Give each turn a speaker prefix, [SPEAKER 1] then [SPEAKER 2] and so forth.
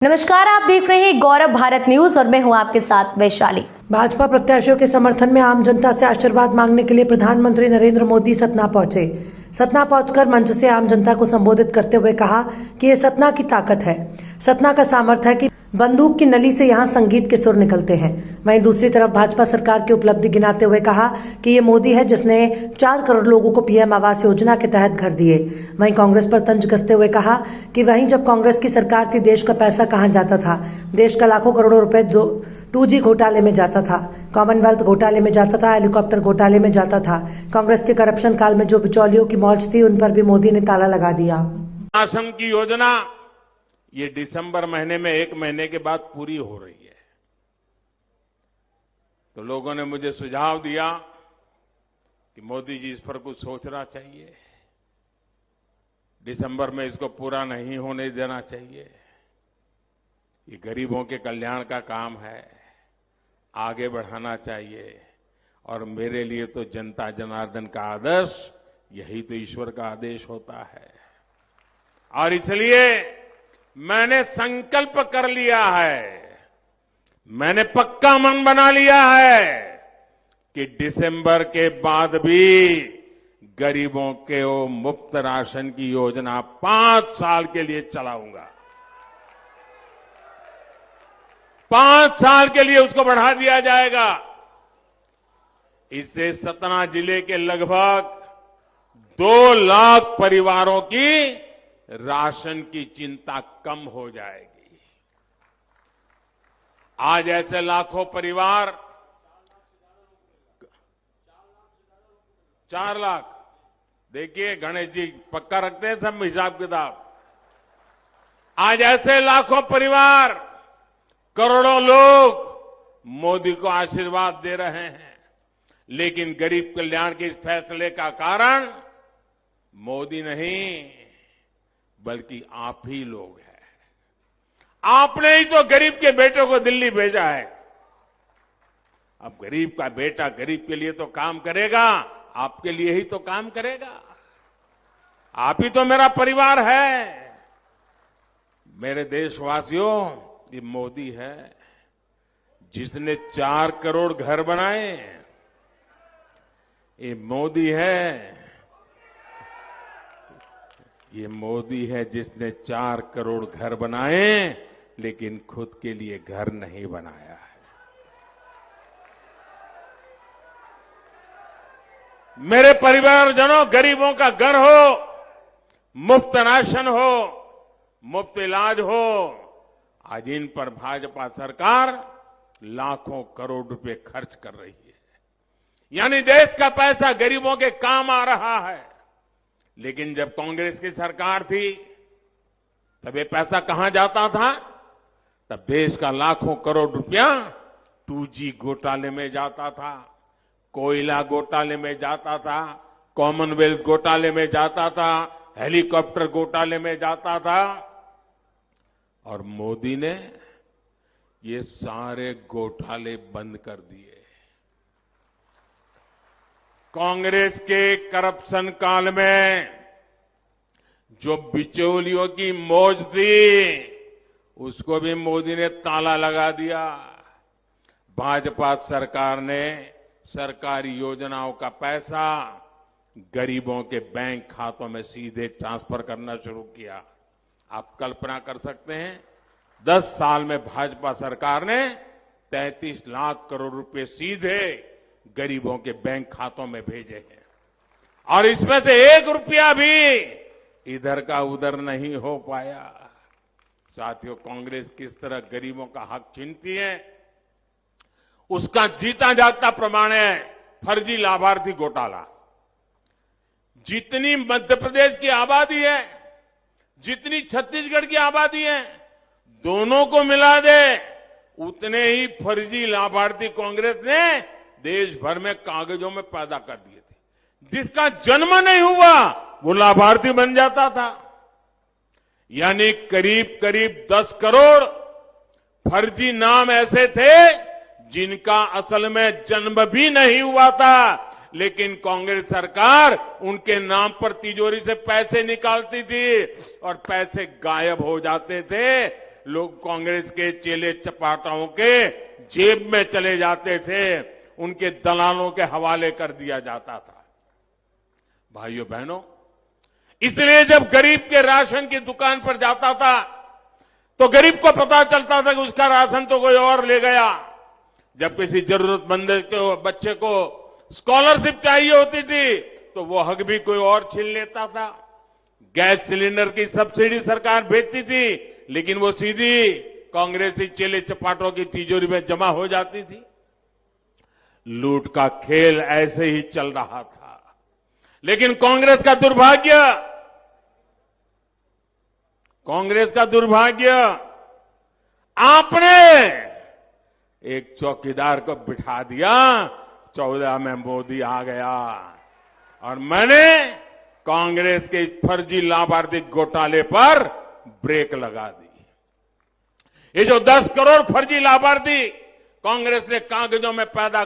[SPEAKER 1] नमस्कार, आप देख रहे हैं गौरव भारत न्यूज और मैं हूं आपके साथ वैशाली।
[SPEAKER 2] भाजपा प्रत्याशियों के समर्थन में आम जनता से आशीर्वाद मांगने के लिए प्रधानमंत्री नरेंद्र मोदी सतना पहुंचे। सतना पहुंचकर मंच से आम जनता को संबोधित करते हुए कहा कि ये सतना की ताकत है, सतना का सामर्थ्य है कि बंदूक की नली से यहाँ संगीत के सुर निकलते हैं। वहीं दूसरी तरफ भाजपा सरकार की उपलब्धि गिनाते हुए कहा कि ये मोदी है जिसने 4 करोड़ लोगों को पीएम आवास योजना के तहत घर दिए। वहीं कांग्रेस पर तंज कसते हुए कहा कि वहीं जब कांग्रेस की सरकार थी देश का पैसा कहाँ जाता था, देश का लाखों करोड़ों रुपए 2G घोटाले में जाता था, कॉमनवेल्थ घोटाले में जाता था, हेलीकॉप्टर घोटाले में जाता था। कांग्रेस के करप्शन काल में जो बिचौलियों की मौज थी उन पर भी मोदी ने ताला लगा दिया।
[SPEAKER 3] आश्रम की योजना ये दिसंबर महीने में 1 महीने के बाद पूरी हो रही है। तो लोगों ने मुझे सुझाव दिया कि मोदी जी इस पर कुछ सोचना चाहिए, दिसंबर में इसको पूरा नहीं होने देना चाहिए। ये गरीबों के कल्याण का काम है, आगे बढ़ाना चाहिए। और मेरे लिए तो जनता जनार्दन का आदर्श यही तो ईश्वर का आदेश होता है। और इसलिए मैंने संकल्प कर लिया है, मैंने पक्का मन बना लिया है कि दिसंबर के बाद भी गरीबों के वो मुफ्त राशन की योजना 5 साल के लिए चलाऊंगा। 5 साल के लिए उसको बढ़ा दिया जाएगा। इससे सतना जिले के लगभग 2 लाख परिवारों की राशन की चिंता कम हो जाएगी। आज ऐसे लाखों परिवार 4 लाख, देखिए गणेश जी पक्का रखते हैं सब हिसाब किताब। आज ऐसे लाखों परिवार, करोड़ों लोग मोदी को आशीर्वाद दे रहे हैं, लेकिन गरीब कल्याण के इस फैसले का कारण मोदी नहीं बल्कि आप ही लोग हैं। आपने ही तो गरीब के बेटों को दिल्ली भेजा है। अब गरीब का बेटा गरीब के लिए तो काम करेगा, आपके लिए ही तो काम करेगा। आप ही तो मेरा परिवार है। मेरे देशवासियों, ये मोदी है जिसने 4 करोड़ घर बनाए। ये मोदी है, ये मोदी है जिसने 4 करोड़ घर बनाए लेकिन खुद के लिए घर नहीं बनाया है। मेरे परिवारजनों, गरीबों का घर हो, मुफ्त राशन हो, मुफ्त इलाज हो, आज इन पर भाजपा सरकार लाखों करोड़ रुपए खर्च कर रही है। यानी देश का पैसा गरीबों के काम आ रहा है। लेकिन जब कांग्रेस की सरकार थी तब ये पैसा कहां जाता था? तब देश का लाखों करोड़ रुपया 2G घोटाले में जाता था, कोयला घोटाले में जाता था, कॉमनवेल्थ घोटाले में जाता था, हेलीकॉप्टर घोटाले में जाता था। और मोदी ने ये सारे घोटाले बंद कर दिए। कांग्रेस के करप्शन काल में जो बिचौलियों की मौज थी उसको भी मोदी ने ताला लगा दिया। भाजपा सरकार ने सरकारी योजनाओं का पैसा गरीबों के बैंक खातों में सीधे ट्रांसफर करना शुरू किया। आप कल्पना कर सकते हैं 10 साल में भाजपा सरकार ने 33 लाख करोड़ रुपए सीधे गरीबों के बैंक खातों में भेजे हैं। और इसमें से 1 रुपया भी इधर का उधर नहीं हो पाया। साथियों, कांग्रेस किस तरह गरीबों का हक छीनती है उसका जीता जागता प्रमाण है फर्जी लाभार्थी घोटाला। जितनी मध्य प्रदेश की आबादी है, जितनी छत्तीसगढ़ की आबादी है, दोनों को मिला दे उतने ही फर्जी लाभार्थी कांग्रेस ने देश भर में कागजों में पैदा कर दिए थे। जिसका जन्म नहीं हुआ वो लाभार्थी बन जाता था। यानी करीब करीब 10 करोड़ फर्जी नाम ऐसे थे जिनका असल में जन्म भी नहीं हुआ था, लेकिन कांग्रेस सरकार उनके नाम पर तिजोरी से पैसे निकालती थी और पैसे गायब हो जाते थे। लोग कांग्रेस के चेले चपाटाओं के जेब में चले जाते थे, उनके दलालों के हवाले कर दिया जाता था। भाइयों बहनों, इसलिए जब गरीब के राशन की दुकान पर जाता था तो गरीब को पता चलता था कि उसका राशन तो कोई और ले गया। जब किसी जरूरतमंद के बच्चे को स्कॉलरशिप चाहिए होती थी तो वो हक भी कोई और छीन लेता था। गैस सिलेंडर की सब्सिडी सरकार भेजती थी, लेकिन वो सीधी कांग्रेसी चेले चपाटों की तिजोरी में जमा हो जाती थी। लूट का खेल ऐसे ही चल रहा था। लेकिन कांग्रेस का दुर्भाग्य, आपने एक चौकीदार को बिठा दिया। 14 में मोदी आ गया और मैंने कांग्रेस के फर्जी लाभार्थी घोटाले पर ब्रेक लगा दी। ये जो 10 करोड़ फर्जी लाभार्थी कांग्रेस ने कागजों में पैदा